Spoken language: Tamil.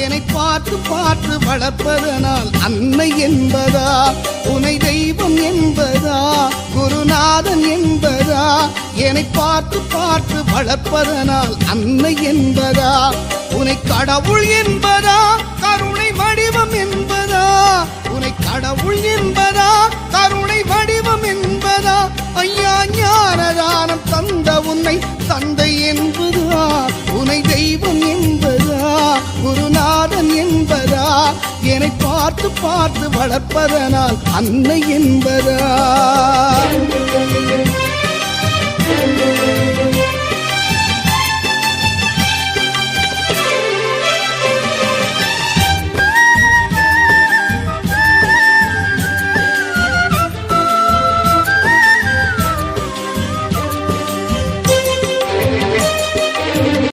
என்னை பார்த்து பார்த்து வளர்ப்பதனால் அன்னை என்பதா, உனை தெய்வம் என்பதா, குருநாதன் என்பதா, என்னை பார்த்து பார்த்து வளர்ப்பதனால் அன்னை என்பதா, உனை கடவுள் என்பதா, கருணை வடிவம் என்பதா, உனை கடவுள் என்பதா, கருணை வடிவம் என்பதா, ஐயா ஞானதானம் தந்த உன்னை தந்தை என்பதா, உனை தெய்வம் என்பதா, குருநாதன் என்பதா, என்னை பார்த்து பார்த்து வளர்ப்பதனால் அன்னை என்பதா.